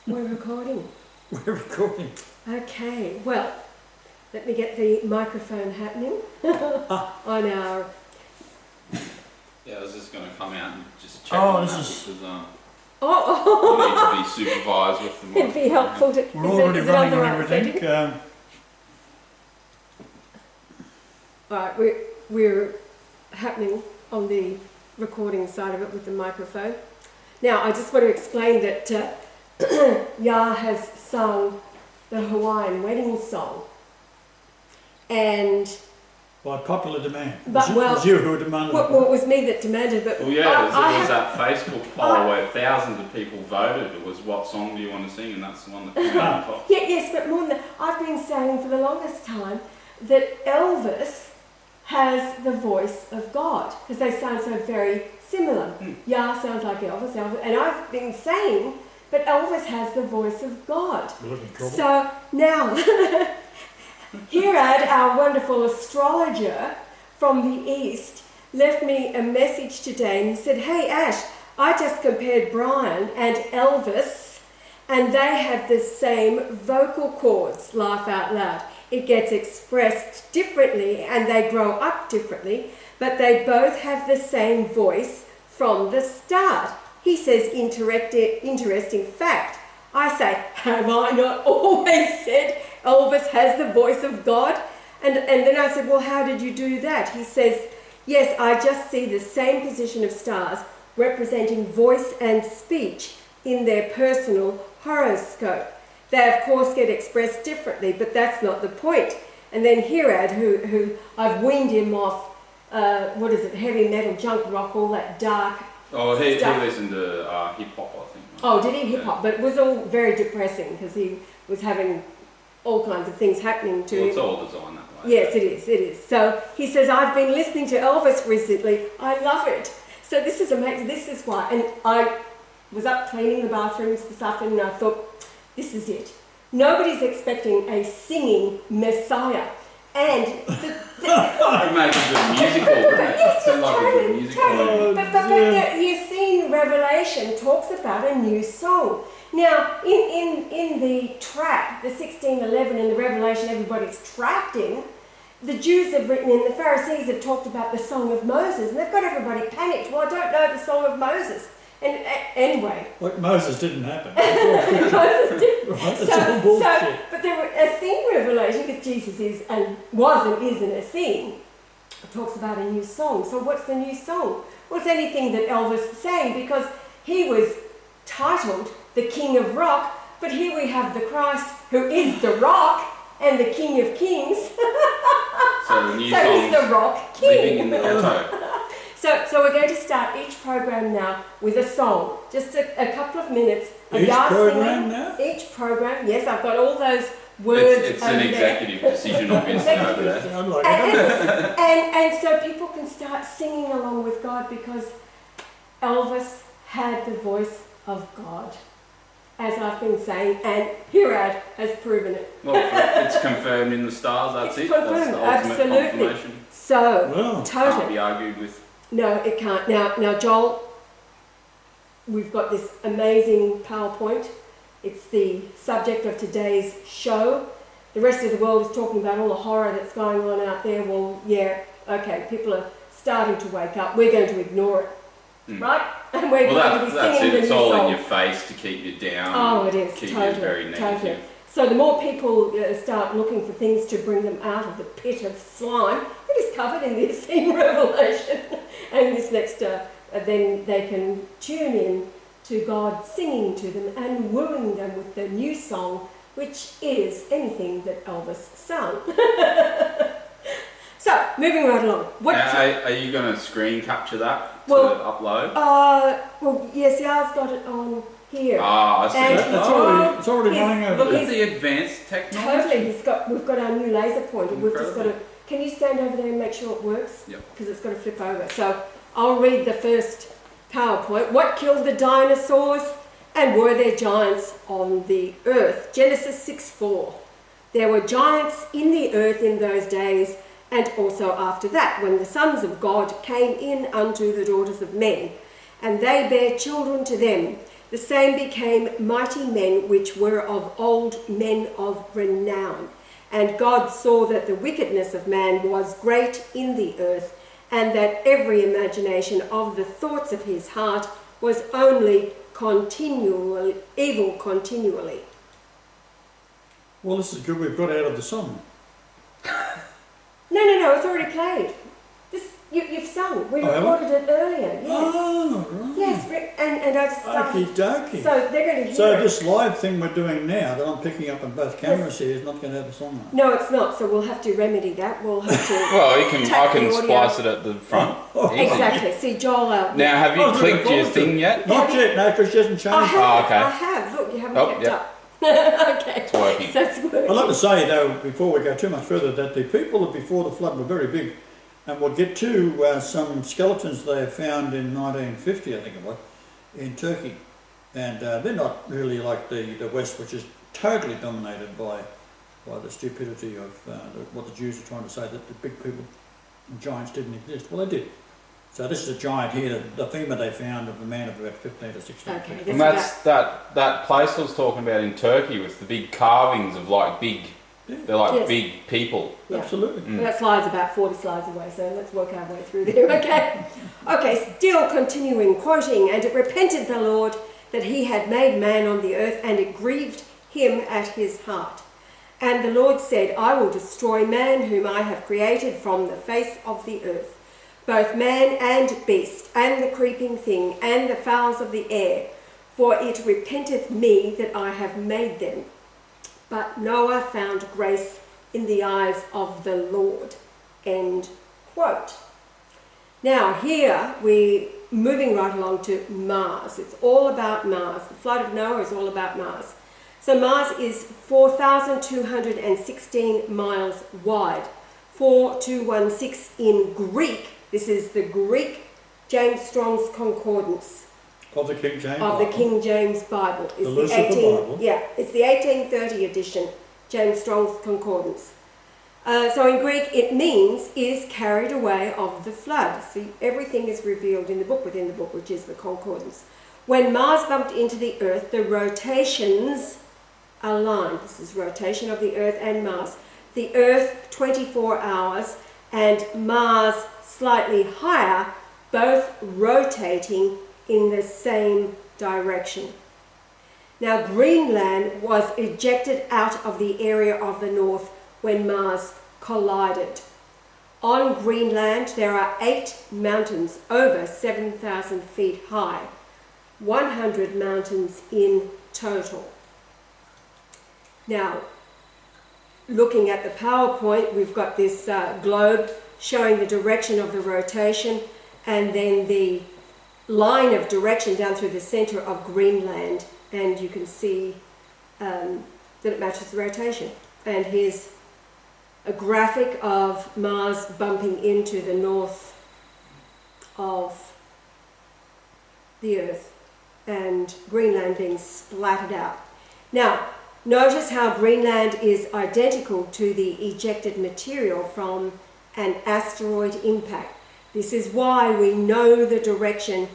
We're recording. We're recording. Okay, well, let me get the microphone happening on our... Yeah, I was just going to come out and just check Oh, on this that is- because Oh, you need to be supervised with the it'd be microphone. helpful to... We're already running on right everything. setting? Right, we're happening on the recording side of it with the microphone. Now, I just want to explain that Yah has sung the Hawaiian wedding song. And... By popular demand. But, It well, was you who demanded Well, it. it was me that demanded, but Well, yeah, I it was have- that Facebook poll where thousands of people voted. It was what song do you want to sing, and that's the one that came out on top. Yeah, yes, but more than that, I've been saying for the longest time that Elvis has the voice of God because they sound so very similar. Yah sounds like Elvis, and I've been saying that Elvis has the voice of God. We're in trouble. So now, Hirad, our wonderful astrologer from the East, left me a message today and he said, "Hey Ash, I just compared Brian and Elvis and they have the same vocal cords," laugh out loud. "It gets expressed differently and they grow up differently, but they both have the same voice from the start." He says, interesting fact. I say, have I not always said Elvis has the voice of God? And then I said, well, how did you do that? He says, yes, I just see the same position of stars representing voice and speech in their personal horoscope. They, of course, get expressed differently, but that's not the point. And then Hirad, who I've weaned him off, heavy metal, junk rock, all that dark Oh, he stuff. listened to hip hop, I think. Oh, did he? Hip hop, but it was all very depressing because he was having all kinds of things happening to Well, him. it's all designed that way. Yes, it is. So he says, I've been listening to Elvis recently. I love it. So this is amazing. This is why. And I was up cleaning the bathrooms this afternoon and I thought, this is it. Nobody's expecting a singing Messiah. And It makes a good musical, doesn't it? Yes, It's like a good musical. totally. But you've seen Revelation talks about a new song. Now, in the trap, the 1611 in the Revelation everybody's trapped in, the Jews have written in, the Pharisees have talked about the Song of Moses, and they've got everybody panicked. Well, I don't know the Song of Moses. And anyway. Like Moses didn't happen. Moses didn't. Right, that's all bullshit. But there were Essene Revelation, because Jesus is and was and is an Essene, talks about a new song. So what's the new song? Well, it's anything that Elvis sang, because he was titled the King of Rock, but here we have the Christ who is the Rock and the King of Kings. So the new So he's song's the Rock Living King. in the Ghetto. So we're going to start each program now with a song. Just a couple of minutes. of Each Yah program singing. now? Each program, yes. I've got all those words It's over an there. executive decision, obviously, over there. Sound like And so people can start singing along with God, because Elvis had the voice of God, as I've been saying, and Hirad has proven it. Well, it's confirmed in the stars, that's It's it. That's confirmed, the ultimate absolutely. confirmation. So, Well, totally. Can't be argued with. No, it can't. Now, Joel, we've got this amazing PowerPoint. It's the subject of today's show. The rest of the world is talking about all the horror that's going on out there. Well, yeah, okay, people are starting to wake up. We're going to ignore it, right? And we're going to be That's singing it. the It's new all song. in your face to keep you down. Oh, it is, Keep totally, you very negative. totally. So the more people start looking for things to bring them out of the pit of slime, it is covered in this in Revelation. And this next, then they can tune in to God singing to them and wooing them with the new song, which is anything that Elvis sung. So, moving right along. Are you going to screen capture that to Well, upload? Well, yes, Yah's got it on here. Ah, I see. And It's already He's- running over Look there. at the advanced technology. Totally, we've got our new laser pointer. We've just got Incredible. to. Can you stand over there and make sure it works? Yep. Because it's got to flip over. So I'll read the first PowerPoint. What killed the dinosaurs, and were there giants on the earth? Genesis 6:4. There were giants in the earth in those days, and also after that, when the sons of God came in unto the daughters of men, and they bare children to them. The same became mighty men which were of old, men of renown. And God saw that the wickedness of man was great in the earth, and that every imagination of the thoughts of his heart was only evil continually. Well, this is good. We've got out of the song. No, it's already played. You've sung. We recorded it earlier. Yes. Oh, right. Yes, and I just Okie dokie. So they're going to hear So it. this live thing we're doing now that I'm picking up on both cameras here is not going to have a song on it. No, it's not. So we'll have to remedy that. We'll have to. Well, I can the audio. splice it at the front. Easy. Exactly. See, Joel. Now, have you Oh, clicked your good. thing yet? Not yet, no, because she hasn't changed. I have. Oh, okay. I have. Look, you haven't kept yep. up. Okay. It's working. So it's working. I'd like to say, though, before we go too much further, that the people of before the flood were very big. And we'll get to some skeletons they found in 1950, I think it was, in Turkey. And they're not really like the West, which is totally dominated by the stupidity of what the Jews are trying to say, that the big people, giants didn't exist. Well, they did. So this is a giant here, the femur they found of a man of about 15 to 16 Okay, feet. And that's that place I was talking about in Turkey with the big carvings of like big, they're like Yes. big people. Yeah. Absolutely. Well, that slide's about 40 slides away, so let's work our way through there, okay? Okay, still continuing, quoting, and it repented the Lord that he had made man on the earth, and it grieved him at his heart. And the Lord said, I will destroy man whom I have created from the face of the earth, both man and beast, and the creeping thing, and the fowls of the air, for it repenteth me that I have made them. But Noah found grace in the eyes of the Lord. End quote. Now here we're moving right along to Mars. It's all about Mars. The flood of Noah is all about Mars. So Mars is 4,216 miles wide. 4216 in Greek. This is the Greek James Strong's Concordance. Of the King James Of Bible. the King James Bible. It's The Lucifer Bible. Yeah, it's the 1830 edition, James Strong's Concordance. So in Greek, it means is carried away of the flood. So everything is revealed in the book within the book, which is the Concordance. When Mars bumped into the Earth, the rotations aligned. This is rotation of the Earth and Mars. The Earth 24 hours and Mars slightly higher, both rotating in the same direction. Now, Greenland was ejected out of the area of the North when Mars collided. On Greenland, there are 8 mountains over 7,000 feet high, 100 mountains in total. Now, looking at the PowerPoint, we've got this globe showing the direction of the rotation, and then the line of direction down through the center of Greenland, and you can see that it matches the rotation. And here's a graphic of Mars bumping into the north of the Earth and Greenland being splattered out. Now, notice how Greenland is identical to the ejected material from an asteroid impact. This is why we know the direction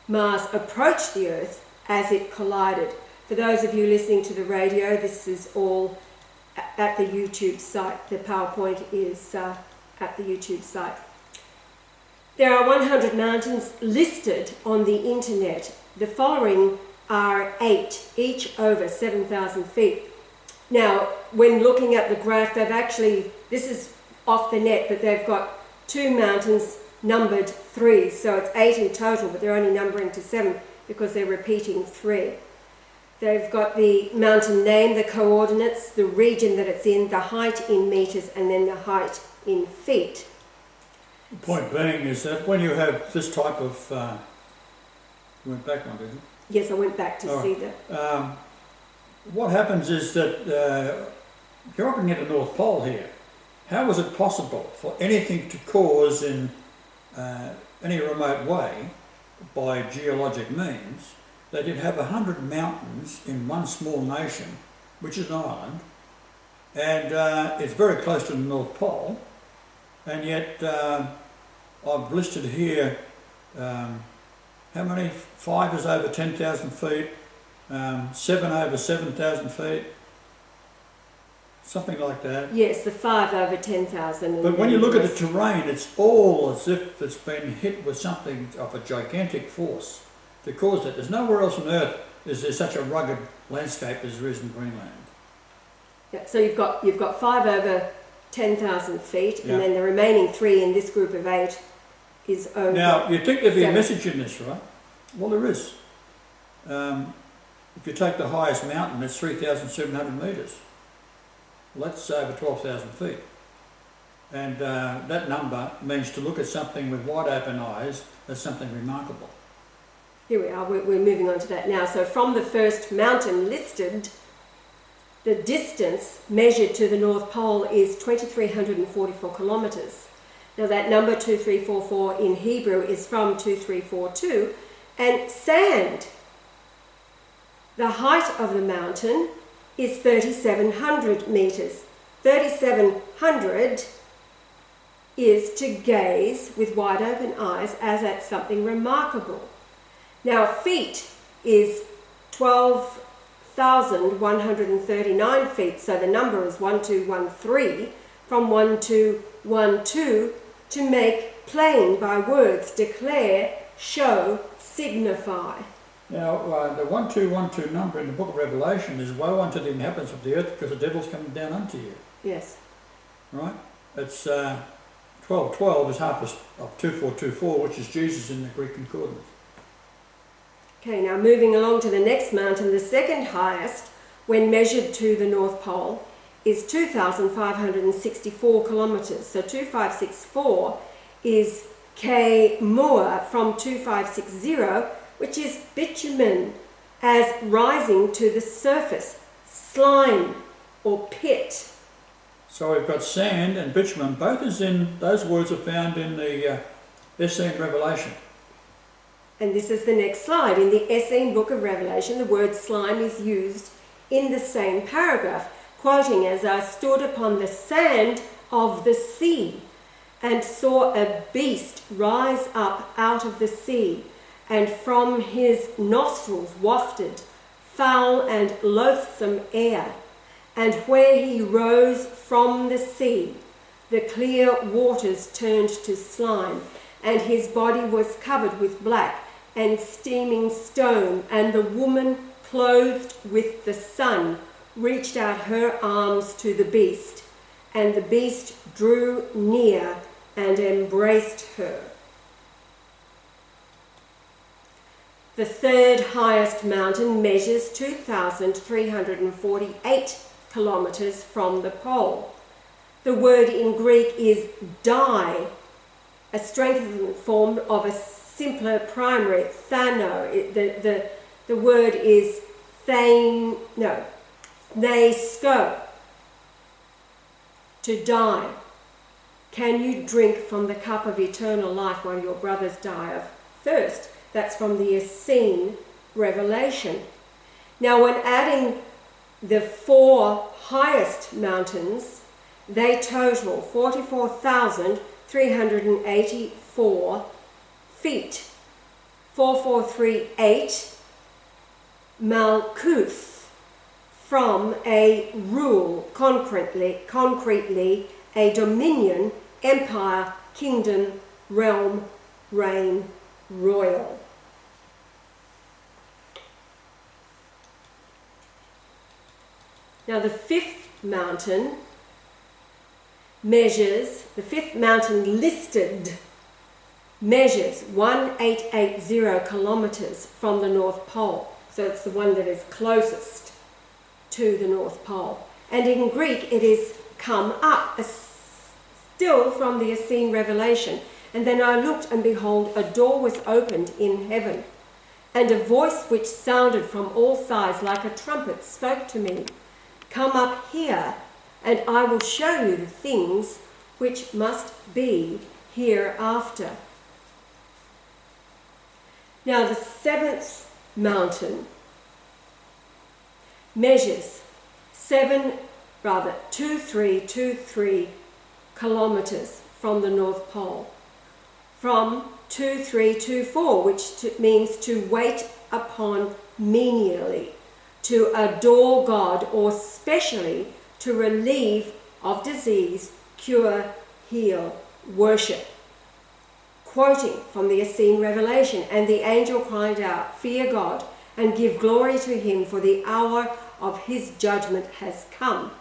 Mars approached the Earth as it collided. For those of you listening to the radio, this is all at the YouTube site. The PowerPoint is at the YouTube site. There are 100 mountains listed on the internet. The following are 8, each over 7,000 feet. Now, when looking at the graph, they've actually, this is off the net, but they've got 2 mountains numbered 3, so it's 8 in total, but they're only numbering to 7 because they're repeating 3. They've got the mountain name, the coordinates, the region that it's in, the height in meters, and then the height in feet. The point being is that when you have this type of... you went back one, didn't you? Yes, I went back to see that. What happens is that you're up near the North Pole here. How was it possible for anything to cause in any remote way, by geologic means, that you'd have 100 mountains in one small nation, which is an island, and it's very close to the North Pole, and yet I've listed here how many? 5 is over 10,000 feet, 7 over 7,000 feet, something like that. Yes, the 5 over 10,000. But when you look at the terrain, it's all as if it's been hit with something of a gigantic force to cause it. There's nowhere else on Earth is there such a rugged landscape as there is in Greenland. Yeah, so you've got 5 over 10,000 feet, Yeah. and then the remaining 3 in this group of 8 is over. Now, you'd think there'd be a 7. message in this, right? Well, there is. If you take the highest mountain, it's 3,700 metres. Well, that's over 12,000 feet. And that number means to look at something with wide open eyes as something remarkable. Here we are, we're moving on to that now. So from the first mountain listed, the distance measured to the North Pole is 2,344 kilometres. Now that number 2344 in Hebrew is from 2342, and sand. The height of the mountain is 3,700 metres. 3,700 is to gaze with wide open eyes as at something remarkable. Now feet is 12,139 feet, so the number is 1213, from 1212, to make plain by words, declare, show, signify. Now, the 1212 number in the book of Revelation is woe unto the inhabitants of the earth because the devil's coming down unto you. Yes. Right? It's 1212 is half of 2424, which is Jesus in the Greek concordance. Okay, now moving along to the next mountain, the second highest, when measured to the North Pole, is 2,564 kilometres. So 2564 is K Moa from 2560, which is bitumen, as rising to the surface, slime or pit. So we've got sand and bitumen, both as in, those words are found in the Essene Revelation. And this is the next slide. In the Essene book of Revelation, the word slime is used in the same paragraph, quoting, "As I stood upon the sand of the sea, and saw a beast rise up out of the sea, and from his nostrils wafted foul and loathsome air. And where he rose from the sea, the clear waters turned to slime, and his body was covered with black and steaming stone, and the woman, clothed with the sun, reached out her arms to the beast, and the beast drew near and embraced her." The third highest mountain measures 2,348 kilometres from the pole. The word in Greek is di, a strengthened form of a simpler primary, thano. The word is nesko, to die. Can you drink from the cup of eternal life while your brothers die of thirst? That's from the Essene Revelation. Now, when adding the 4 highest mountains, they total 44,384 feet. 4438 Malkuth, from a rule, concretely a dominion, empire, kingdom, realm, reign, royal. Now the fifth mountain listed measures 1880 kilometres from the North Pole. So it's the one that is closest to the North Pole. And in Greek it is come up, still from the Essene Revelation. And then I looked, and behold, a door was opened in heaven, and a voice which sounded from all sides like a trumpet spoke to me, "Come up here, and I will show you the things which must be hereafter." Now the seventh mountain measures 2323 kilometres from the North Pole, from 2324, which means to wait upon menially. to adore God, or specially to relieve of disease, cure, heal, worship. Quoting from the Essene Revelation, "And the angel cried out, Fear God, and give glory to him, for the hour of his judgment has come.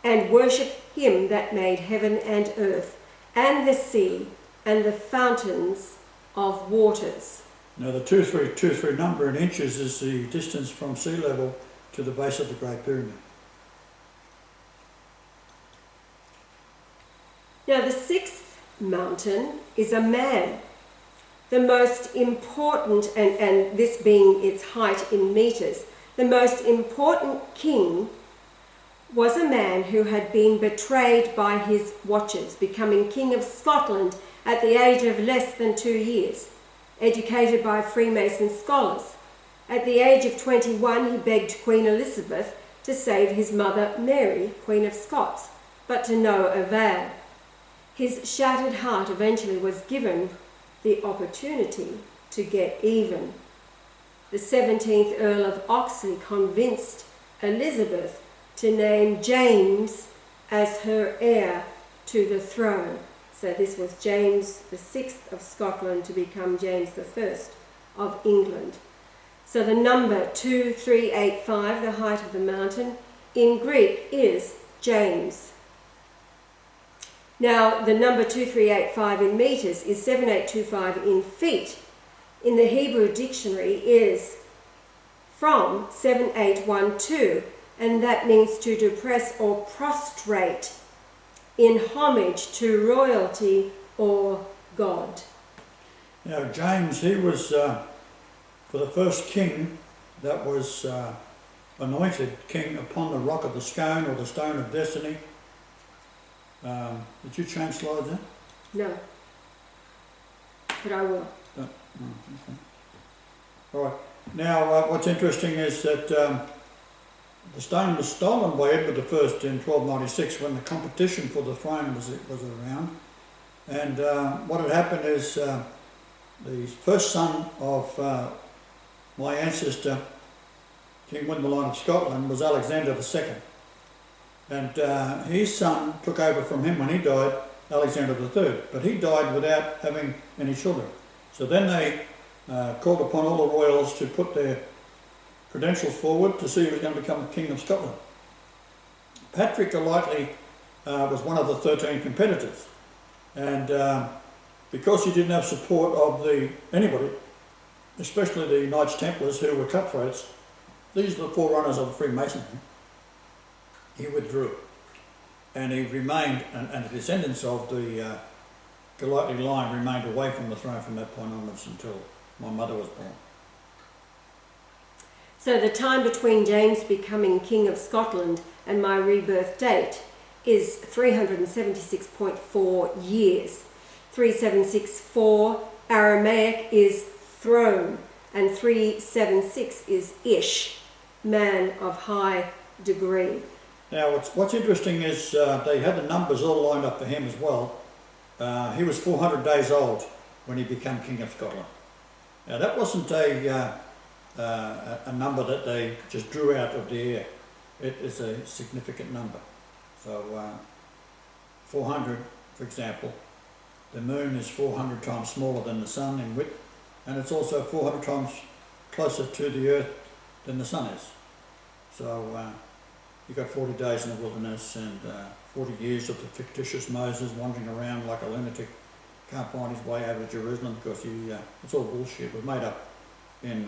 And worship him that made heaven and earth, and the sea, and the fountains of waters." Now the 233 number in inches is the distance from sea level to the base of the Great Pyramid. Now the sixth mountain is a man. The most important, and this being its height in meters, the most important king was a man who had been betrayed by his watchers, becoming King of Scotland at the age of less than 2 years, educated by Freemason scholars. At the age of 21, he begged Queen Elizabeth to save his mother Mary, Queen of Scots, but to no avail. His shattered heart eventually was given the opportunity to get even. The 17th Earl of Oxley convinced Elizabeth to name James as her heir to the throne. So this was James VI of Scotland to become James I of England. So the number 2385, the height of the mountain, in Greek is James. Now, the number 2385 in meters is 7825 in feet. In the Hebrew dictionary is from 7812, and that means to depress or prostrate in homage to royalty or God. Now James, he was for the first king that was anointed king upon the rock of the scone, or the stone of destiny. Did you change slides then? No, but I will. Oh, okay. All right. Now, what's interesting is that the stone was stolen by Edward I in 1296 when the competition for the throne was around. And what had happened is the first son of my ancestor, King William of Scotland, was Alexander II. And his son took over from him when he died, Alexander III. But he died without having any children. So then they called upon all the royals to put their credentials forward to see who was going to become King of Scotland. Patrick Golightly was one of the 13 competitors. And because he didn't have support of anybody, especially the Knights Templars, who were cutthroats, these are the forerunners of Freemasonry, he withdrew. And he remained, and the descendants of the Golightly line remained away from the throne from that point onwards until my mother was born. So the time between James becoming King of Scotland and my rebirth date is 376.4 years. 3764 Aramaic is throne, and 376 is Ish, man of high degree. Now what's interesting is they had the numbers all lined up for him as well. He was 400 days old when he became King of Scotland. Now that wasn't a number that they just drew out of the air. It is a significant number. So 400, for example, the moon is 400 times smaller than the sun in width, and it's also 400 times closer to the earth than the sun is. So you've got 40 days in the wilderness and 40 years of the fictitious Moses wandering around like a lunatic, can't find his way over to Jerusalem because it's all bullshit. It was made up in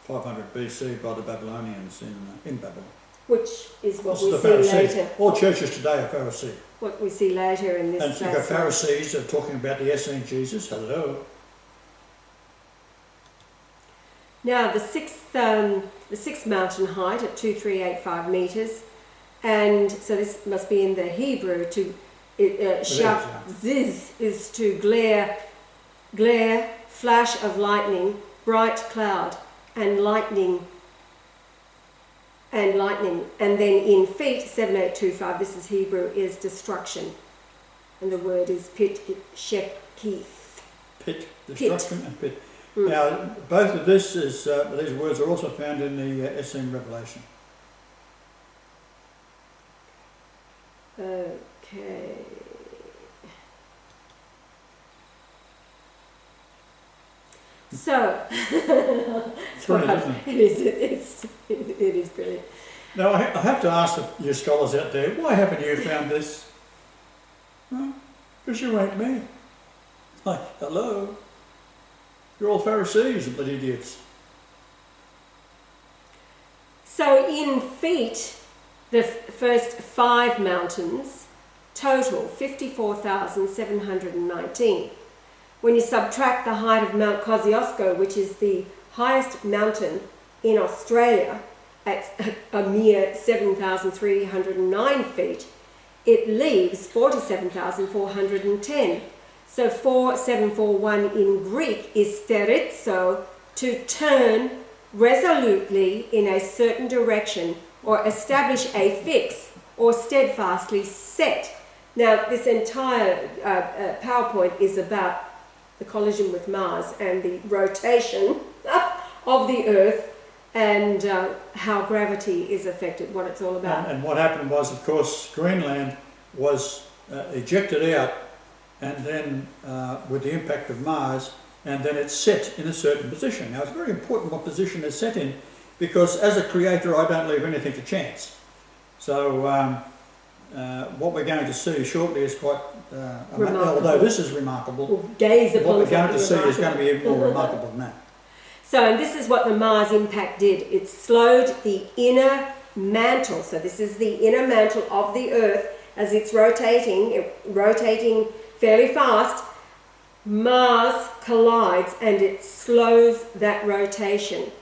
500 BC by the Babylonians in Babylon. Which is what This we is the see Pharisees. later. All churches today are Pharisee. What we see later in this. And so you've got Pharisees that are talking about the Essene Jesus. Hello. Now the sixth mountain height at 2385 meters, and so this must be in the Hebrew. Ziz is to glare, flash of lightning, bright cloud, and lightning. And then in feet 7825, this is Hebrew, is destruction, and the word is pit shekith. Pit, destruction and pit. Now, both of this is, these words are also found in the Essene Revelation. Okay. So, It's brilliant, isn't it is brilliant. Now, I have to ask you scholars out there, why haven't you found this? Well, because you ain't me. Like, hello? You're all Pharisees, but idiots. So in feet, the first 5 mountains total 54,719. When you subtract the height of Mount Kosciuszko, which is the highest mountain in Australia, at a mere 7,309 feet, it leaves 47,410. So 4741 in Greek is sterizo, to turn resolutely in a certain direction or establish a fix or steadfastly set. Now, this entire PowerPoint is about the collision with Mars and the rotation of the Earth and how gravity is affected, what it's all about. And what happened was, of course, Greenland was ejected out, and then with the impact of Mars, and then it's set in a certain position. Now, it's very important what position it's set in, because as a creator, I don't leave anything to chance. So what we're going to see shortly is quite, although this is remarkable, We'll gaze upon what we're going to see something is going to be even more remarkable than that. So, and this is what the Mars impact did. It slowed the inner mantle. So this is the inner mantle of the Earth as it's rotating fairly fast. Mars collides and it slows that rotation.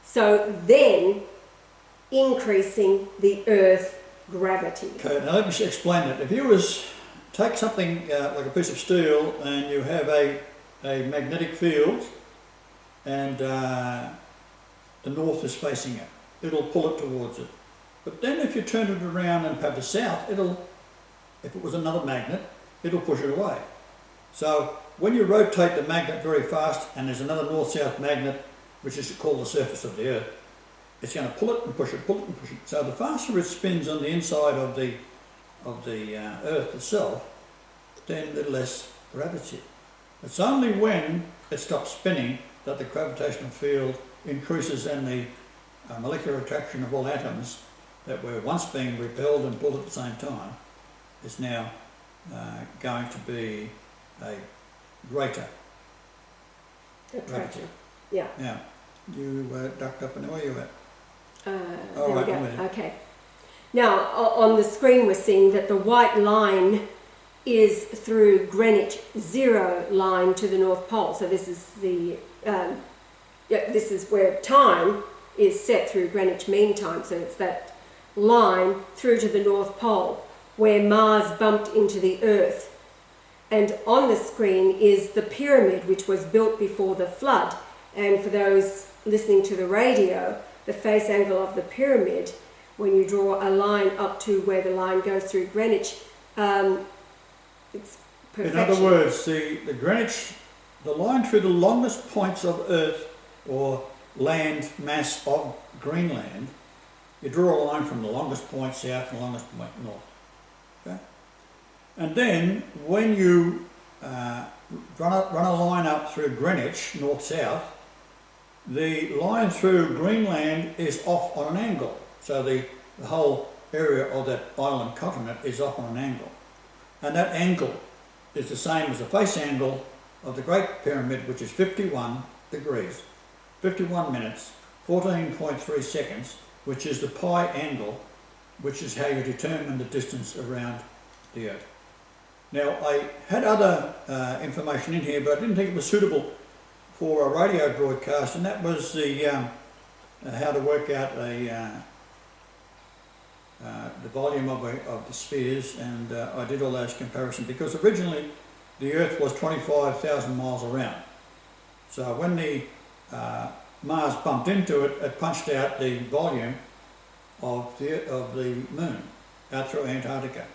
So then increasing the Earth gravity. Okay, now let me explain that. If you take something like a piece of steel and you have a magnetic field, and the north is facing it, it'll pull it towards it. But then if you turn it around and have the south, if it was another magnet, it'll push it away. So when you rotate the magnet very fast and there's another north-south magnet, which is called the surface of the Earth, it's going to pull it and push it, pull it and push it. So the faster it spins on the inside of the Earth itself, then the less gravity. It's only when it stops spinning that the gravitational field increases, and the molecular attraction of all atoms that were once being repelled and pulled at the same time is now going to be a greater gravity. Yeah. Now, you ducked up and where are you at? There we right, go. I'm with you. Okay. Now, on the screen we're seeing that the white line is through Greenwich zero line to the North Pole. So this is this is where time is set through Greenwich Mean Time. So it's that line through to the North Pole where Mars bumped into the Earth. And on the screen is the pyramid, which was built before the flood. And for those listening to the radio, the face angle of the pyramid, when you draw a line up to where the line goes through Greenwich, it's perfection. In other words, the Greenwich, the line through the longest points of Earth or land mass of Greenland, you draw a line from the longest point south and the longest point north. Okay? And then when you run a line up through Greenwich, north-south, the line through Greenland is off on an angle. So the whole area of that island continent is off on an angle. And that angle is the same as the face angle of the Great Pyramid, which is 51 degrees, 51 minutes, 14.3 seconds, which is the pi angle, which is how you determine the distance around the Earth. Now, I had other information in here, but I didn't think it was suitable for a radio broadcast, and that was the how to work out the volume of the spheres, and I did all those comparisons because originally the Earth was 25,000 miles around. So when the Mars bumped into it, it punched out the volume of the Moon out through Antarctica.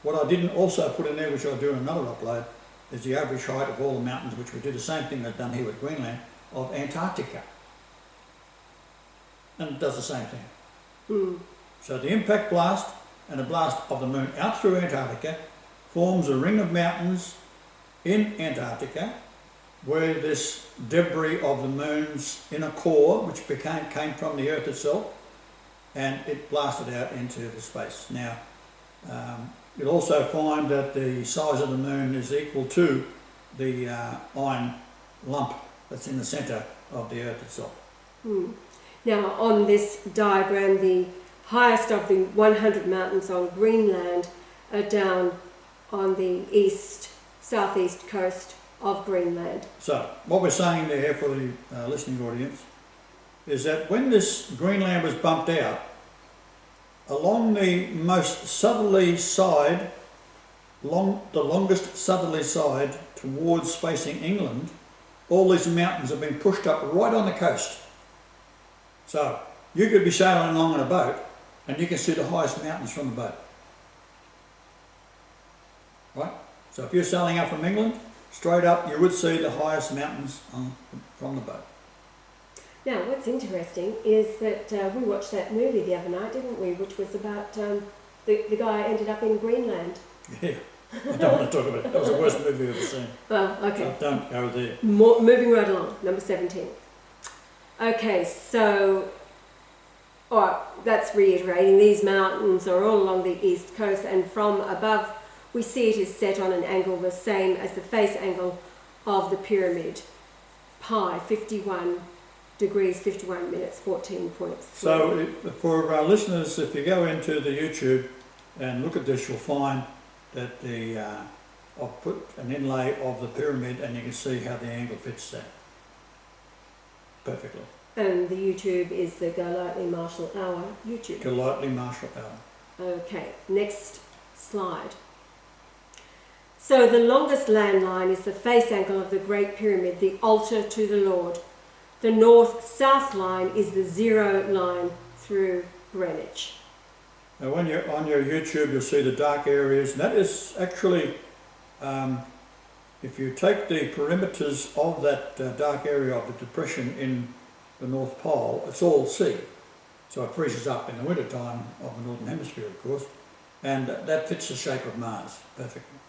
What I didn't also put in there, which I'll do in another upload, is the average height of all the mountains, which we do the same thing that's done here with Greenland, of Antarctica. And it does the same thing. Mm. So the impact blast and the blast of the moon out through Antarctica forms a ring of mountains in Antarctica, where this debris of the moon's inner core, which came from the Earth itself, and it blasted out into the space. Now, you'll also find that the size of the moon is equal to the iron lump that's in the centre of the Earth itself. Mm. Now, on this diagram, the highest of the 100 mountains on Greenland are down on the southeast coast of Greenland. So, what we're saying there for the listening audience is that when this Greenland was bumped out, along the most southerly side, the longest southerly side towards facing England, all these mountains have been pushed up right on the coast. So, you could be sailing along in a boat and you can see the highest mountains from the boat. Right? So if you're sailing up from England, straight up you would see the highest mountains from the boat. Now, what's interesting is that we watched that movie the other night, didn't we, which was about the guy ended up in Greenland. Yeah, I don't want to talk about it. That was the worst movie I've ever seen. Oh, okay. So don't go there. Moving right along, number 17. Okay, so that's reiterating, these mountains are all along the east coast, and from above we see it is set on an angle the same as the face angle of the pyramid, pi, 51 degrees, 51 minutes, 14.3. So for our listeners, if you go into the YouTube and look at this, you'll find that I've put an inlay of the pyramid and you can see how the angle fits there perfectly. And the YouTube is the Golightly Martial Hour YouTube. Golightly Martial Hour. Okay, next slide. So the longest land line is the face angle of the Great Pyramid, the altar to the Lord. The north-south line is the zero line through Greenwich. Now when you're on your YouTube, you'll see the dark areas, and that is actually, if you take the perimeters of that dark area of the depression in the North Pole, it's all sea. So it freezes up in the winter time of the Northern Hemisphere, of course, and that fits the shape of Mars perfectly.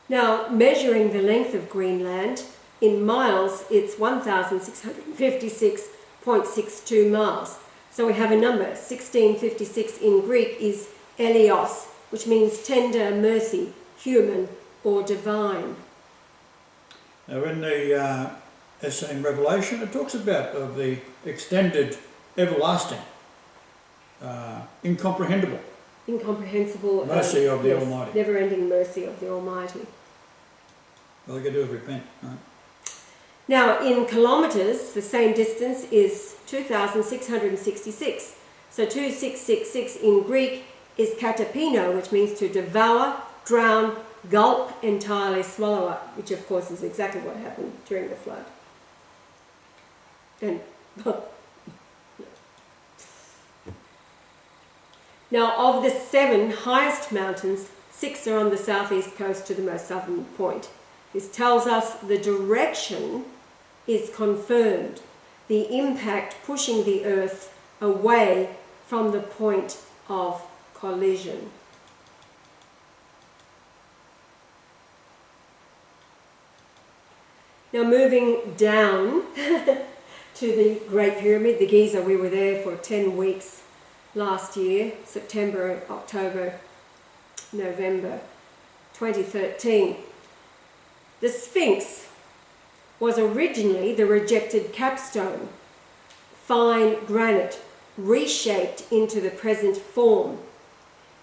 Now, measuring the length of Greenland in miles, it's 1,656.62 miles. So we have a number, 1656 in Greek is Elios, which means tender, mercy, human or divine. Now in the essay in Revelation, it talks about the extended, everlasting, incomprehensible mercy of the Almighty. Never-ending mercy of the Almighty. All you got to do is repent. Right? Now, in kilometres, the same distance is 2,666. So 2666 in Greek is katapino, which means to devour, drown, gulp, entirely swallow up, which of course is exactly what happened during the flood. And now, of the 7 highest mountains, 6 are on the southeast coast to the most southern point. This tells us the direction is confirmed, the impact pushing the Earth away from the point of collision. Now moving down to the Great Pyramid, the Giza, we were there for 10 weeks last year, September, October, November 2013. The Sphinx was originally the rejected capstone, fine granite, reshaped into the present form.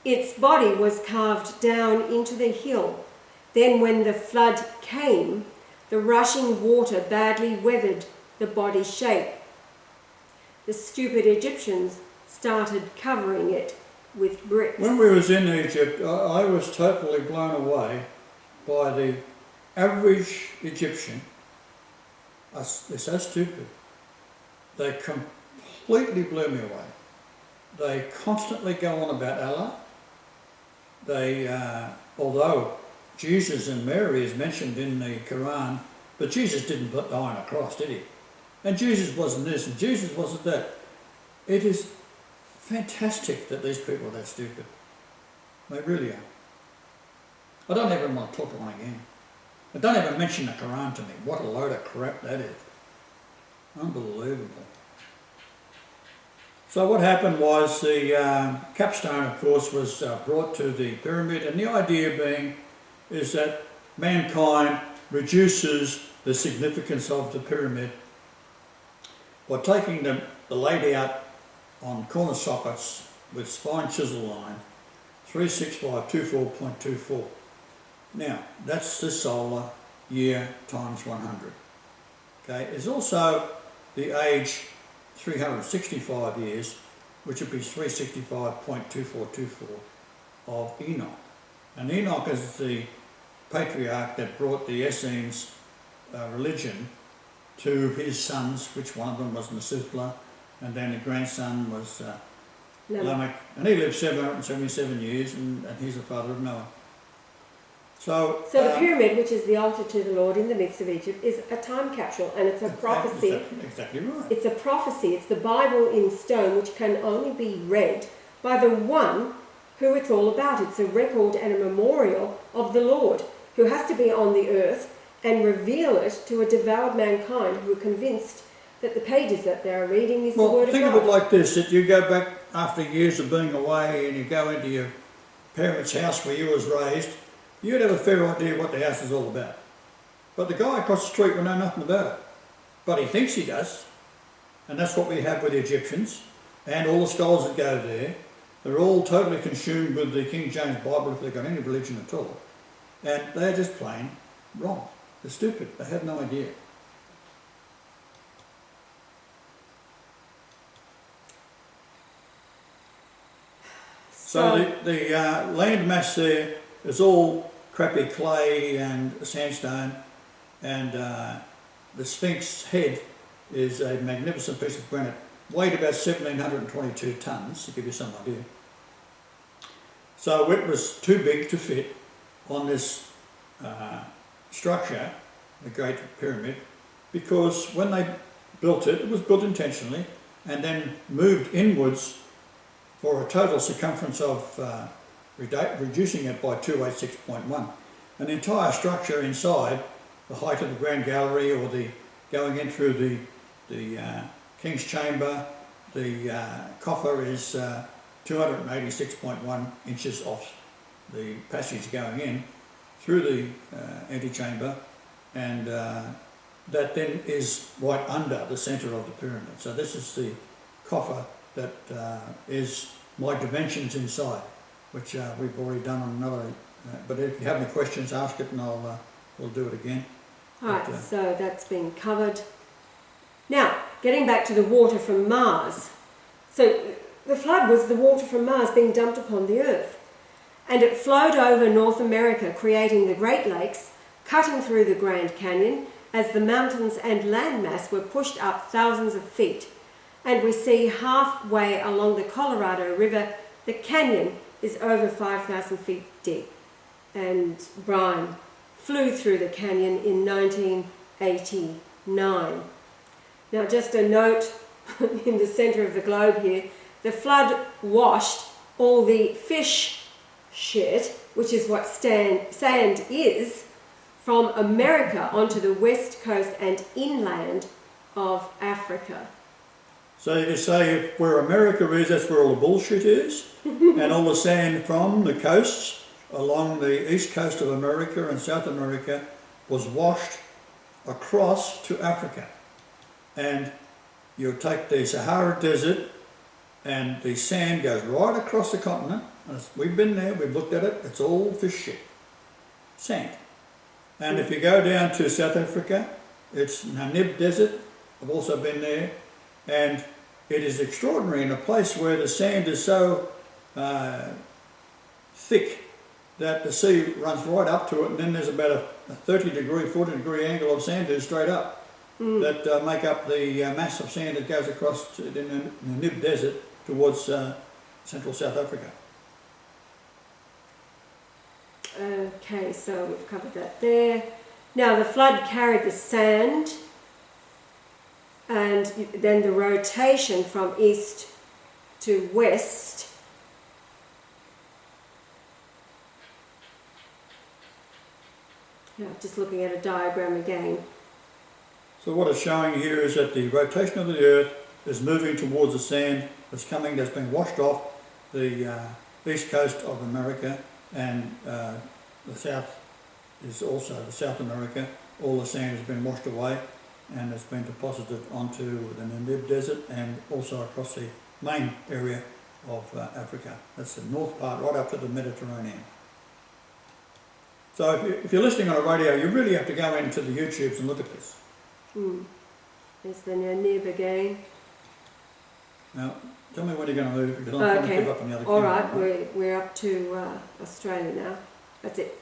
Its body was carved down into the hill. Then when the flood came, the rushing water badly weathered the body shape. The stupid Egyptians started covering it with bricks. When we was in Egypt, I was totally blown away by the average Egyptian. They're so stupid. They completely blew me away. They constantly go on about Allah, they, although Jesus and Mary is mentioned in the Quran, but Jesus didn't die on a cross, did he? And Jesus wasn't this, and Jesus wasn't that. It is fantastic that these people are that stupid. They really are. I don't ever want to talk to one again. But don't ever mention the Quran to me. What a load of crap that is. Unbelievable. So what happened was the capstone, of course, was brought to the pyramid, and the idea being is that mankind reduces the significance of the pyramid by taking the laid-out on corner sockets with fine chisel line, 36524.24. Now, that's the solar year times 100. Okay, there's also the age 365 years, which would be 365.2424 of Enoch. And Enoch is the patriarch that brought the Essenes religion to his sons, which one of them was Methuselah, and then the grandson was Lamech. And he lived 777 years, and he's the father of Noah. So the pyramid, which is the altar to the Lord in the midst of Egypt, is a time capsule, and it's a prophecy. Exactly right. It's a prophecy. It's the Bible in stone, which can only be read by the one who it's all about. It's a record and a memorial of the Lord, who has to be on the earth and reveal it to a devout mankind who are convinced that the pages that they're reading is the Word of God. Think of it like this, that you go back after years of being away and you go into your parents' house where you was raised, you'd have a fair idea what the house is all about. But the guy across the street will know nothing about it. But he thinks he does. And that's what we have with the Egyptians and all the scholars that go there. They're all totally consumed with the King James Bible if they've got any religion at all. And they're just plain wrong. They're stupid. They have no idea. So the land mass there is all crappy clay and sandstone, and the Sphinx head is a magnificent piece of granite, weighed about 1,722 tonnes, to give you some idea. So it was too big to fit on this structure, the Great Pyramid, because when they built it, it was built intentionally and then moved inwards for a total circumference of reducing it by 286.1. And the entire structure inside, the height of the Grand Gallery or the going in through the King's Chamber, the coffer is 286.1 inches off the passage going in through the antechamber, and that then is right under the centre of the pyramid. So this is the coffer that is my dimensions inside, which we've already done on another. But if you have any questions, ask it, and we'll do it again. Right, so that's been covered. Now, getting back to the water from Mars. So the flood was the water from Mars being dumped upon the earth. And it flowed over North America, creating the Great Lakes, cutting through the Grand Canyon as the mountains and landmass were pushed up thousands of feet. And we see halfway along the Colorado River, the canyon is over 5,000 feet deep. And Brian flew through the canyon in 1989. Now, just a note in the centre of the globe here, the flood washed all the fish shit, which is what sand is, from America onto the west coast and inland of Africa. So you say where America is, that's where all the bullshit is, and all the sand from the coasts along the east coast of America and South America was washed across to Africa. And you take the Sahara Desert and the sand goes right across the continent. We've been there, we've looked at it, it's all fish shit, sand. And if you go down to South Africa, it's Namib Desert, I've also been there, and it is extraordinary in a place where the sand is so thick that the sea runs right up to it, and then there's about a 30-degree, 40-degree angle of sand dunes straight up that make up the mass of sand that goes across to the Namib Desert towards central South Africa. Okay, so we've covered that there. Now the flood carried the sand, and then the rotation from east to west. Yeah, just looking at a diagram again. So what it's showing here is that the rotation of the Earth is moving towards the sand that's been washed off the east coast of America, and the south is also the South America. All the sand has been washed away and it's been deposited onto the Namib Desert and also across the main area of Africa. That's the north part right up to the Mediterranean. So if you're listening on a radio, you really have to go into the YouTubes and look at this. There's the Namib again. Now, tell me when you're going to move, because I'm trying to keep up on the other All camera, right, we're up to Australia now. That's it.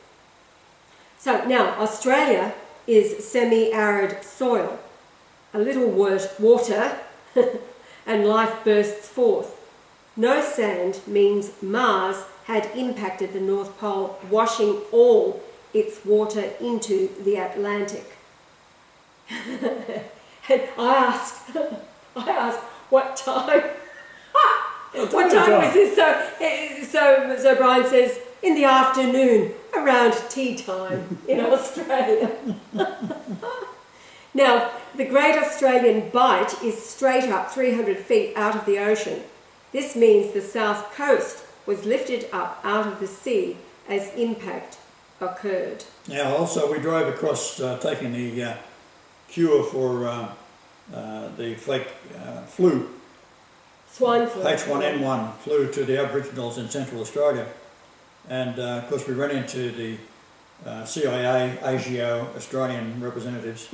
So now, Australia is semi-arid soil. A little water and life bursts forth. No sand means Mars had impacted the North Pole, washing all its water into the Atlantic. And I asked, what time? What time was this? So Brian says, in the afternoon, around tea time in Australia. Now, the Great Australian Bight is straight up 300 feet out of the ocean. This means the south coast was lifted up out of the sea as impact occurred. Now, also we drove across taking the cure for the fake flu. Swine flu. H1N1 flew to the Aboriginals in Central Australia, and of course we ran into the CIA, ASIO, Australian representatives,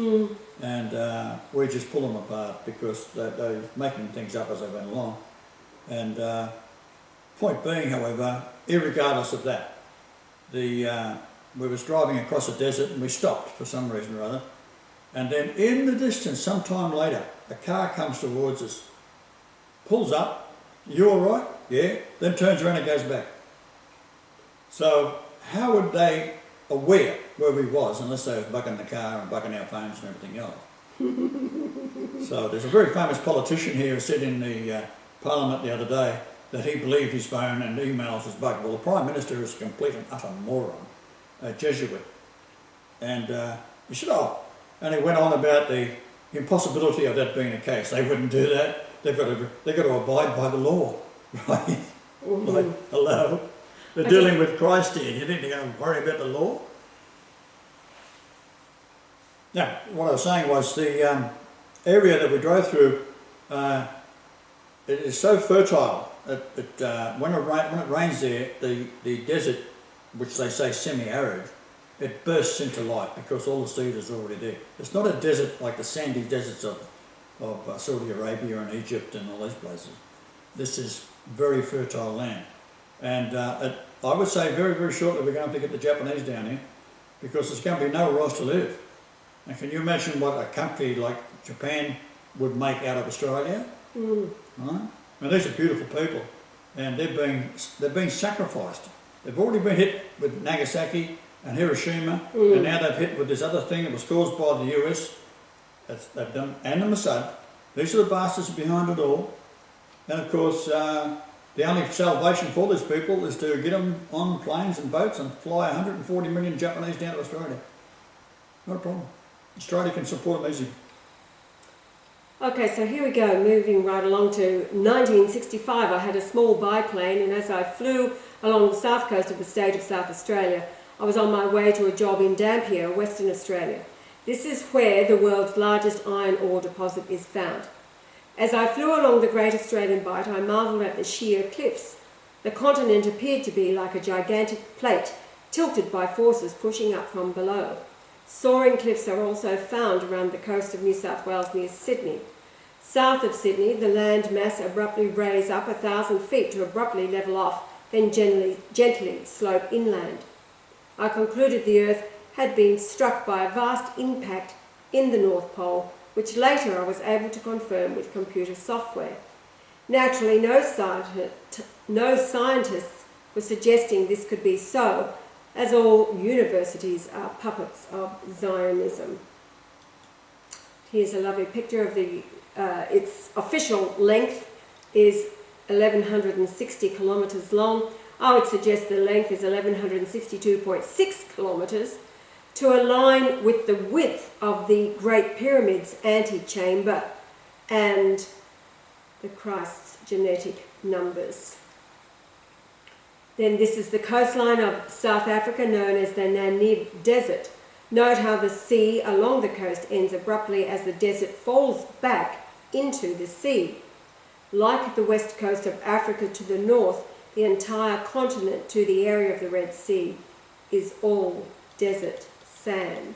and we just pulled them apart because they were making things up as they went along. And point being, however, irregardless of that, we was driving across a desert and we stopped for some reason or other, and then in the distance, sometime later, a car comes towards us, pulls up, you all right? Yeah, then turns around and goes back. So how would they aware where we was unless they was bugging the car and bugging our phones and everything else? So there's a very famous politician here who said in the Parliament the other day that he believed his phone and emails was bugged. Well, the Prime Minister is a complete and utter moron, a Jesuit. And he said, and he went on about the impossibility of that being the case. They wouldn't do that. They've got to abide by the law, right? Like, hello? They're dealing with Christ here. You think they're going to worry about the law? Now, what I was saying was the area that we drove through, it is so fertile that when it rains there, the desert, which they say semi-arid, it bursts into life because all the seed is already there. It's not a desert like the sandy deserts of Saudi Arabia and Egypt and all those places. This is very fertile land. And I would say very, very shortly we're going to have to get the Japanese down here because there's going to be nowhere else to live. And can you imagine what a country like Japan would make out of Australia? Right? I mean, these are beautiful people, and they've been sacrificed. They've already been hit with Nagasaki and Hiroshima, and now they've hit with this other thing that was caused by the US. They've done, and the Mossad. These are the bastards behind it all. And of course, the only salvation for these people is to get them on planes and boats and fly 140 million Japanese down to Australia. Not a problem. Australia can support them easy. Okay, so here we go, moving right along to 1965. I had a small biplane, and as I flew along the south coast of the state of South Australia, I was on my way to a job in Dampier, Western Australia. This is where the world's largest iron ore deposit is found. As I flew along the Great Australian Bight, I marvelled at the sheer cliffs. The continent appeared to be like a gigantic plate, tilted by forces pushing up from below. Soaring cliffs are also found around the coast of New South Wales near Sydney. South of Sydney, the land mass abruptly raise up 1,000 feet to abruptly level off, then gently slope inland. I concluded the Earth had been struck by a vast impact in the North Pole, which later I was able to confirm with computer software. Naturally, no scientists were suggesting this could be so, as all universities are puppets of Zionism. Here's a lovely picture of its official length is 1,160 kilometres long. I would suggest the length is 1,162.6 kilometres to align with the width of the Great Pyramid's antechamber and the Christ's genetic numbers. Then this is the coastline of South Africa, known as the Namib Desert. Note how the sea along the coast ends abruptly as the desert falls back into the sea. Like the west coast of Africa to the north, the entire continent to the area of the Red Sea is all desert sand.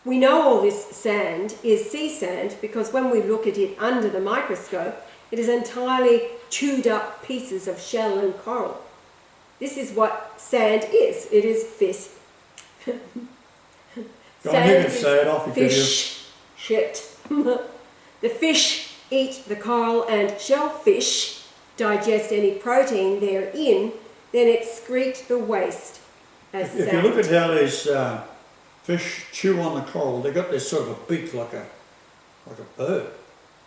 We know all this sand is sea sand because when we look at it under the microscope, it is entirely chewed up pieces of shell and coral. This is what sand is. It is fish. Sand is say it off fish shit. The fish eat the coral and shellfish digest any protein therein, then excrete the waste as sand. If you look at how these fish chew on the coral, they've got this sort of a beak like a bird,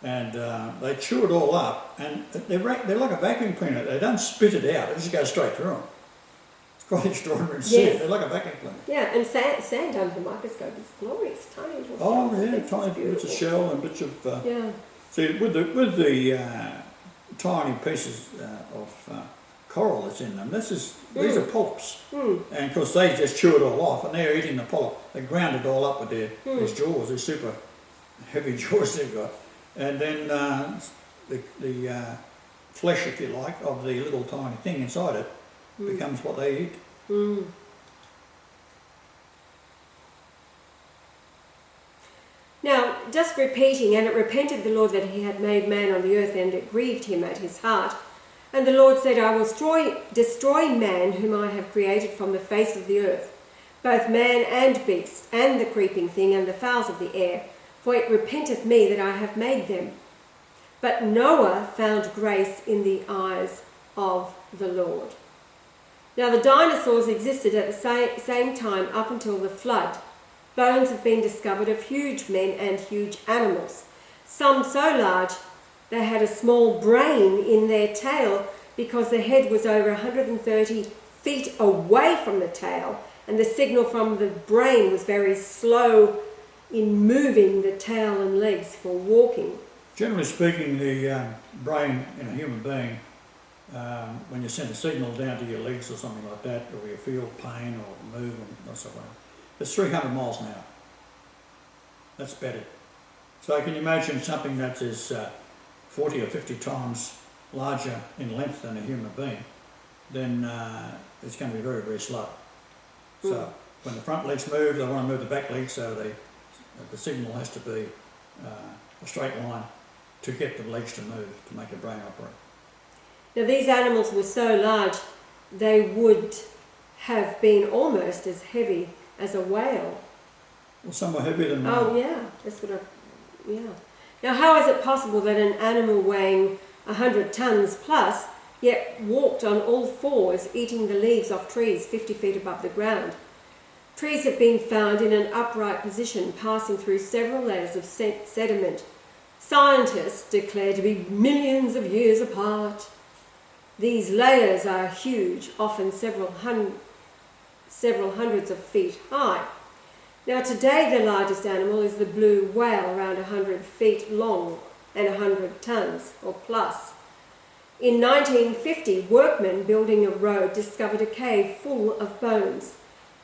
and they chew it all up, and they're like a vacuum cleaner. They don't spit it out; it just goes straight through them. It's quite extraordinary to see it. They're like a vacuum cleaner. Yeah, and sand under the microscope is glorious, tiny little shells. Oh yeah, tiny bits of shell and bits of. Yeah. See, with the tiny pieces of coral that's in them, these are polyps, and of course they just chew it all off, and they're eating the polyp. They ground it all up with these jaws, these super heavy jaws they've got, and then the flesh, if you like, of the little tiny thing inside it becomes what they eat. Now, just repeating, and it repented the Lord that he had made man on the earth, and it grieved him at his heart. And the Lord said, I will destroy man whom I have created from the face of the earth, both man and beast, and the creeping thing, and the fowls of the air, for it repenteth me that I have made them. But Noah found grace in the eyes of the Lord. Now the dinosaurs existed at the same time up until the flood. Bones have been discovered of huge men and huge animals, some so large they had a small brain in their tail because the head was over 130 feet away from the tail, and the signal from the brain was very slow in moving the tail and legs for walking. Generally speaking, the brain in a human being, when you send a signal down to your legs or something like that, or you feel pain or movement or something, it's 300 miles an hour. That's better. So can you imagine something that is 40 or 50 times larger in length than a human being, then it's going to be very, very slow. So when the front legs move, they want to move the back legs, so the signal has to be a straight line to get the legs to move, to make the brain operate. Now these animals were so large, they would have been almost as heavy as a whale. Well, some were heavier than Oh yeah, that's what yeah. Now how is it possible that an animal weighing 100 tons plus yet walked on all fours eating the leaves off trees 50 feet above the ground? Trees have been found in an upright position passing through several layers of sediment. Scientists declare to be millions of years apart. These layers are huge, often several hundreds of feet high. Now today the largest animal is the blue whale, around 100 feet long and 100 tons or plus. In 1950, workmen building a road discovered a cave full of bones.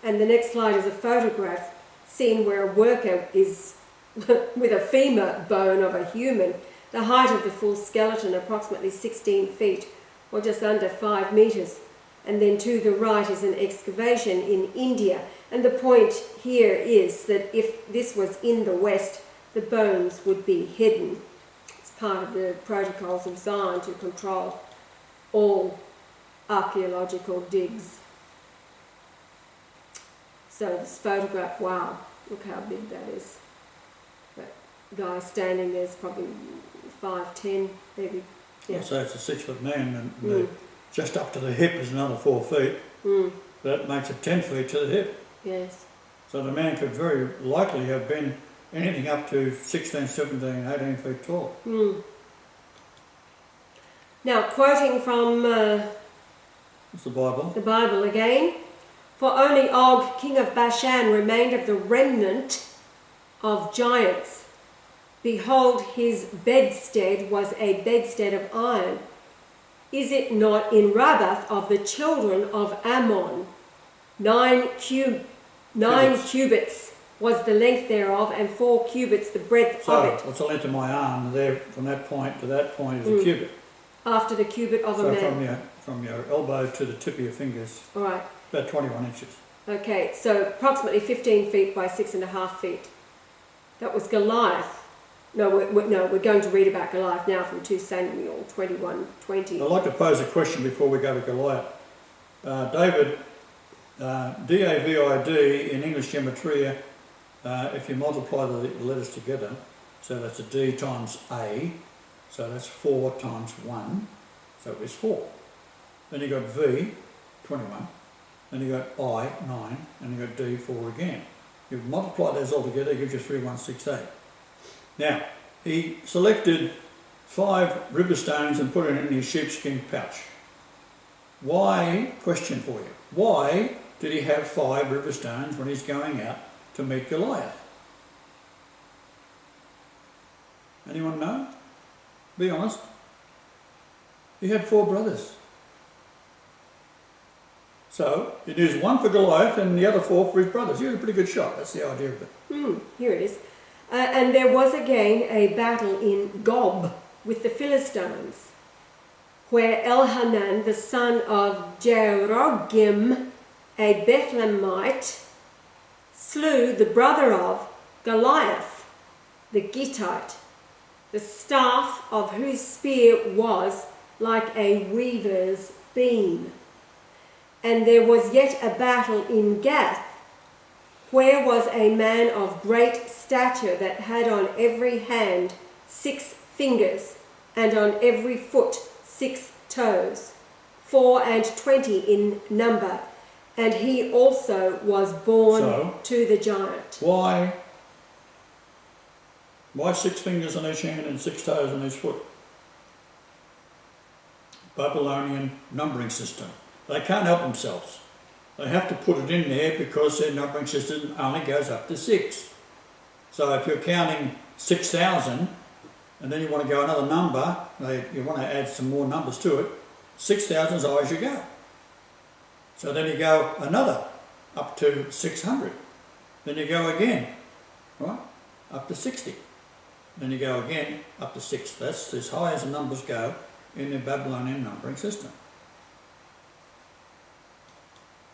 And the next slide is a photograph seen where a worker is with a femur bone of a human, the height of the full skeleton approximately 16 feet or just under 5 meters. And then to the right is an excavation in India. And the point here is that if this was in the West, the bones would be hidden. It's part of the protocols of Zion to control all archaeological digs. So this photograph, wow, look how big that is. That guy standing there is probably 5'10", maybe. Yeah. So it's a 6 foot man, and just up to the hip is another 4 feet. That makes it 10 feet to the hip. Yes. So the man could very likely have been anything up to 16, 17, 18 feet tall. Now, quoting from It's the Bible. the Bible again, for only Og, king of Bashan, remained of the remnant of giants. Behold, his bedstead was a bedstead of iron. Is it not in Rabbath of the children of Ammon? 9 cubits was the length thereof, and 4 cubits the breadth of it. So what's the length of my arm there from that point to that point is a cubit. After the cubit of a So man. from your elbow to the tip of your fingers, All right. about 21 inches. Okay, so approximately 15 feet by 6.5 feet. That was Goliath. No, we're going to read about Goliath now from 2 Samuel 21:20. I'd like to pose a question before we go to Goliath. David, D-A-V-I-D in English gematria, if you multiply the letters together, so that's a D times A, so that's 4 times 1, so it's 4. Then you got V, 21, then you got I, 9, and you got D, 4 again. You multiply those all together, it gives you 3168. Now, he selected 5 river stones and put it in his sheepskin pouch. Why, question for you, why did he have 5 river stones when he's going out to meet Goliath? Anyone know? Be honest. He had 4 brothers. So, he'd use 1 for Goliath and the other 4 for his brothers. He was a pretty good shot, that's the idea of it. Here it is. And there was again a battle in Gob with the Philistines, where Elhanan, the son of Jerogim, a Bethlehemite, slew the brother of Goliath, the Gittite, the staff of whose spear was like a weaver's beam. And there was yet a battle in Gath, where was a man of great stature that had on every hand 6 fingers, and on every foot 6 toes, 24 in number, and he also was born to the giant. Why 6 fingers on each hand and 6 toes on each foot? Babylonian numbering system. They can't help themselves. They have to put it in there because their numbering system only goes up to 6. So if you're counting 6,000 and then you want to go another number, you want to add some more numbers to it, 6,000 is as high as you go. So then you go another up to 600. Then you go again, right, up to 60. Then you go again up to 6. That's as high as the numbers go in the Babylonian numbering system.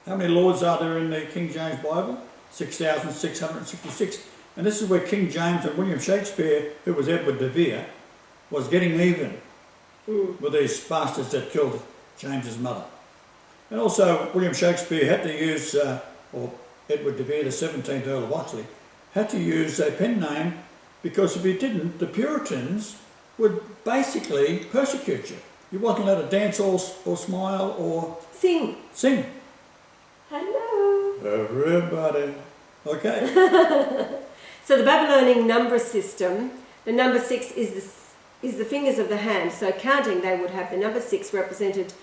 How many lords are there in the King James Bible? 6,666. And this is where King James and William Shakespeare, who was Edward de Vere, was getting even with these bastards that killed James's mother. And also William Shakespeare had to use, or Edward de Vere, the 17th Earl of Oxley, had to use a pen name because if he didn't, the Puritans would basically persecute you. You wasn't allowed to dance or smile or Sing. Hello. Everybody. Okay. So the Babylonian number system, the number 6 is the fingers of the hand. So counting, they would have the number 6 represented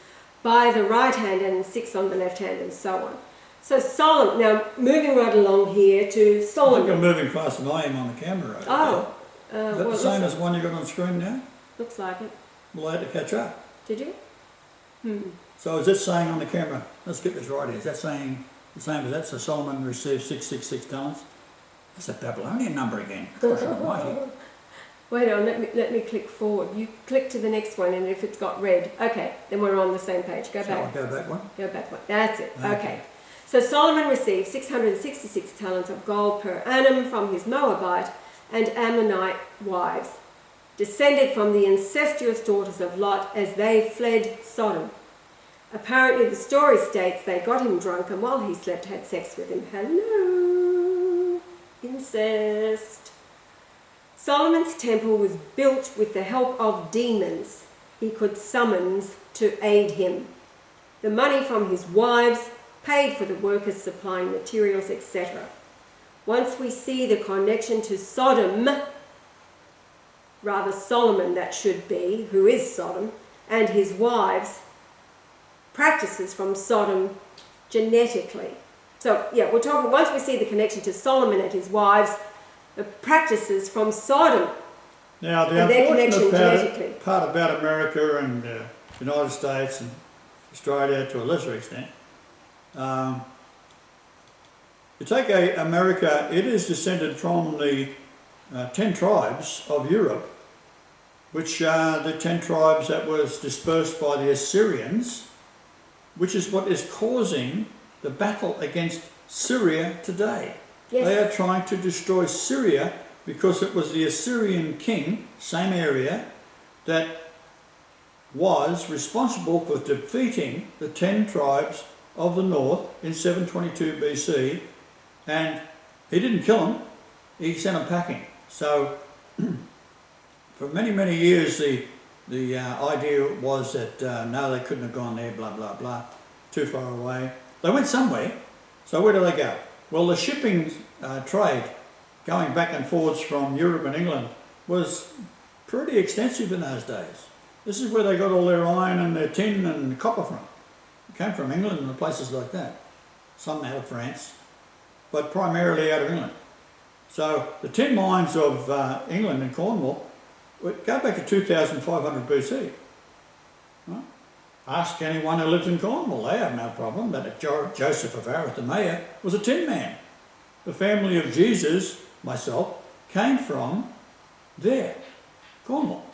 by the right hand and 6 on the left hand and so on. So Solomon, now moving right along here to Solomon. I think you're moving faster than I am on the camera right Oh. Is that the same as the one you got on screen now? Looks like it. Well, I had to catch up. Did you? So is this saying on the camera, let's get this right here, is that saying the same as that? So Solomon received 666 talents? That's a Babylonian number again. Gosh almighty. Wait on, let me click forward. You click to the next one and if it's got red, okay, then we're on the same page. Go back. Go back one? Go back one. That's it. Okay. So Solomon received 666 talents of gold per annum from his Moabite and Ammonite wives, descended from the incestuous daughters of Lot as they fled Sodom. Apparently the story states they got him drunk and while he slept had sex with him. Hello, incest. Solomon's temple was built with the help of demons he could summon to aid him. The money from his wives paid for the workers supplying materials, etc. Once we see the connection to Sodom, rather Solomon that should be, who is Sodom, and his wives, practices from Sodom genetically. So yeah, we're talking, once we see the connection to Solomon and his wives, the practices from Sodom. Now, the unfortunate part about America and the United States and Australia to a lesser extent, you take America, it is descended from the 10 tribes of Europe, which are the 10 tribes that was dispersed by the Assyrians, which is what is causing the battle against Syria today. Yes. They are trying to destroy Syria because it was the Assyrian king, same area, that was responsible for defeating the 10 tribes of the north in 722 BC, and he didn't kill them, he sent them packing. So for many, many years the idea was that no, they couldn't have gone there, blah, blah, blah, too far away. They went somewhere, so where do they go? Well, the shipping trade going back and forwards from Europe and England was pretty extensive in those days. This is where they got all their iron and their tin and copper from. It came from England and places like that. Some out of France, but primarily out of England. So the tin mines of England and Cornwall go back to 2500 BC. Right? Ask anyone who lives in Cornwall, they have no problem that Joseph of Arimathea was a tin man. The family of Jesus, myself, came from there, Cornwall.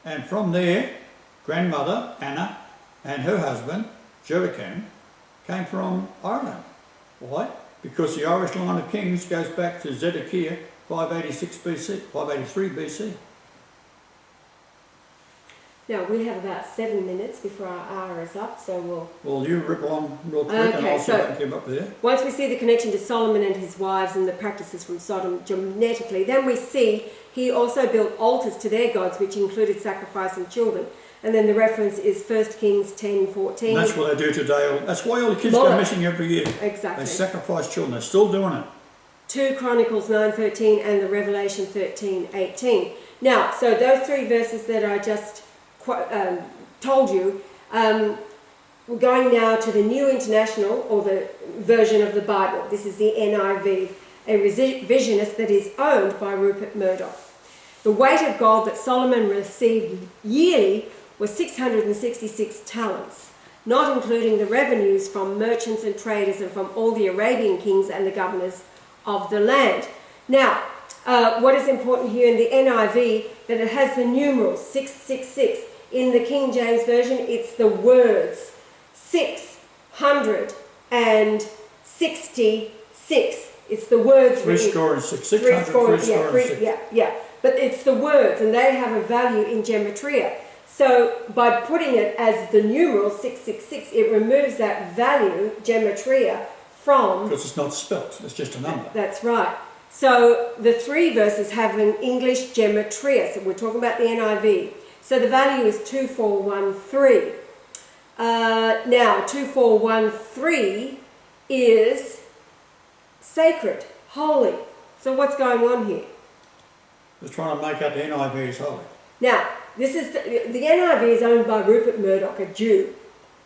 And from there, grandmother Anna and her husband, Joachim, came from Ireland. Why? Because the Irish line of kings goes back to Zedekiah 586 BC, 583 BC. Now, we have about 7 minutes before our hour is up, so we'll... Well, you rip on real quick and I'll see if I can keep up there. Once we see the connection to Solomon and his wives and the practices from Sodom genetically, then we see he also built altars to their gods, which included sacrificing children. And then the reference is 1 Kings 10:14. And that's what they do today. That's why all the kids go missing every year. Exactly. They sacrifice children. They're still doing it. 2 Chronicles 9:13 and the Revelation 13:18. Now, so those 3 verses that I just told you, we're going now to the New International, or the version of the Bible. This is the NIV, a revisionist that is owned by Rupert Murdoch. The weight of gold that Solomon received yearly was 666 talents, not including the revenues from merchants and traders and from all the Arabian kings and the governors of the land. Now, what is important here in the NIV, that it has the numerals 666. In the King James Version, it's the words 666. It's the words. 3 score and 6. 600, 3 score and 6. Yeah. But it's the words, and they have a value in gematria. So by putting it as the numeral 666, it removes that value, gematria, from... Because it's not spelt, it's just a number. That's right. So the 3 verses have an English gematria. So we're talking about the NIV. So the value is 2413. Now, 2413 is sacred, holy. So what's going on here? They're trying to make out the NIV is holy. Now, this is the NIV is owned by Rupert Murdoch, a Jew.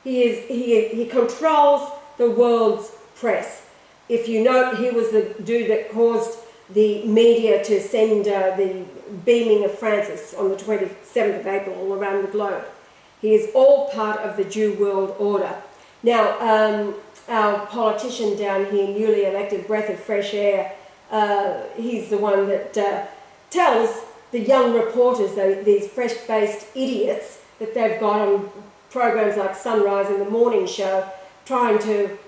He controls the world's press. If you note, he was the dude that caused the media to send the beaming of Francis on the 27th of April all around the globe. He is all part of the Jew world order. Now, our politician down here, newly elected, breath of fresh air, he's the one that tells the young reporters, these fresh-faced idiots that they've got on programs like Sunrise and the Morning Show, trying to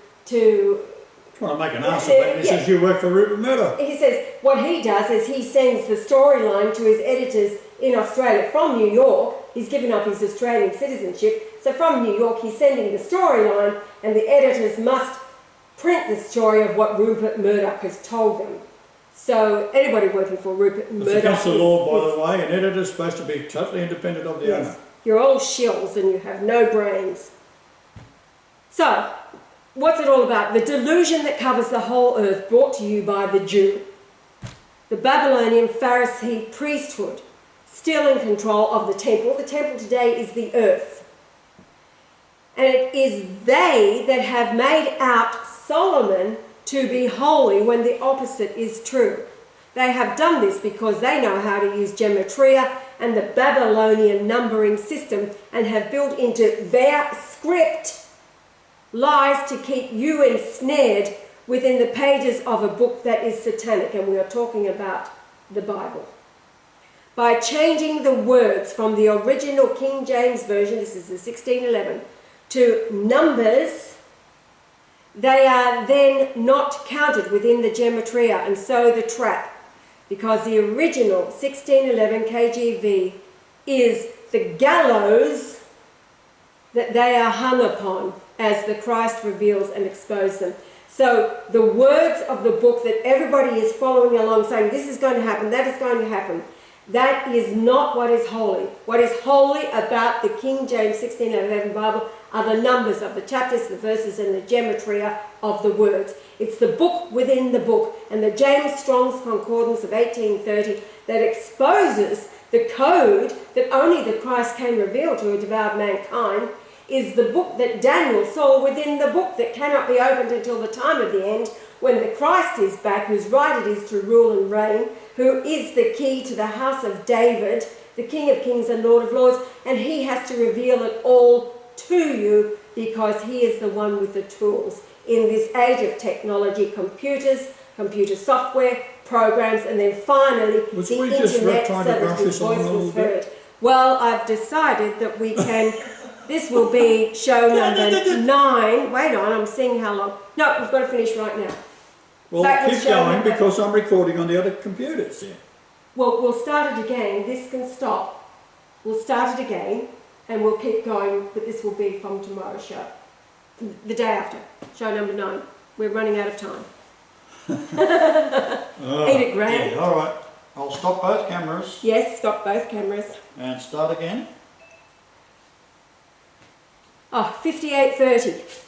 make an ass of it. He says you work for Rupert Murdoch. He says what he does is he sends the storyline to his editors in Australia from New York. He's given up his Australian citizenship. So from New York, he's sending the storyline, and the editors must print the story of what Rupert Murdoch has told them. So anybody working for Rupert Murdoch... It's against the law, by the way. An editor's supposed to be totally independent of the owner. You're all shills and you have no brains. So, what's it all about? The delusion that covers the whole earth, brought to you by the Jew. The Babylonian Pharisee priesthood, still in control of the temple. The temple today is the earth. And it is they that have made out Solomon to be holy when the opposite is true. They have done this because they know how to use gematria and the Babylonian numbering system and have built into their script lies to keep you ensnared within the pages of a book that is satanic, and we are talking about the Bible. By changing the words from the original King James Version, this is the 1611, to numbers, they are then not counted within the gematria, and so the trap, because the original 1611 KJV is the gallows that they are hung upon as the Christ reveals and exposes them. So the words of the book that everybody is following along saying this is going to happen, that is going to happen, that is not what is holy. What is holy about the King James 1611 Bible are the numbers of the chapters, the verses, and the gematria of the words. It's the book within the book, and the James Strong's Concordance of 1830 that exposes the code that only the Christ can reveal to a devout mankind is the book that Daniel saw within the book that cannot be opened until the time of the end, when the Christ is back, whose right it is to rule and reign, who is the key to the house of David, the King of Kings and Lord of Lords, and he has to reveal it all to you because he is the one with the tools. In this age of technology, computers, computer software, programs, and then finally the internet so that his voice was heard. Well, I've decided that we can... This will be show number 9. Wait on, I'm seeing how long. No, we've got to finish right now. Well, keep going because I'm recording on the other computers. Yeah. Well, we'll start it again. This can stop. We'll start it again and we'll keep going, but this will be from tomorrow's show. The day after, show number 9. We're running out of time. Ain't it grand? Yeah, all right. I'll stop both cameras. Yes, stop both cameras. And start again. Oh, 58:30.